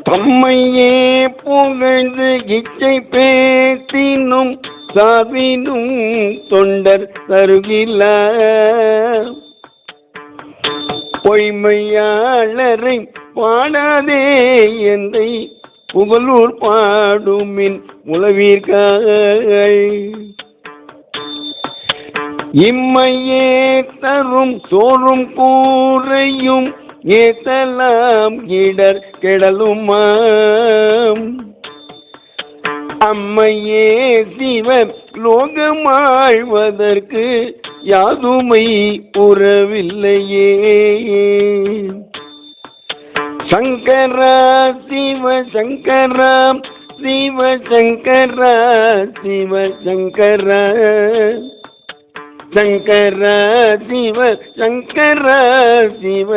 தம்மையே புகழ்ந்து இச்சை பேசினும் சாவினும் தொண்டர் தருகில பொய்மையாளரை பாடாதே எந்தை புகழூர் பாடுமின் உளவீர்கள் இம்மையே தரும் தோறும் கூறையும் ஏத்தலாம் இடர் கெடலுமாம் அம்மையே சிவன் லோகமாழ்வதற்கு யாதுமை உறவில்லையே சங்கரா சிவ சங்கரா சிவ சங்கரா சிவ சங்கரா சங்கர சிவ சங்கர சிவ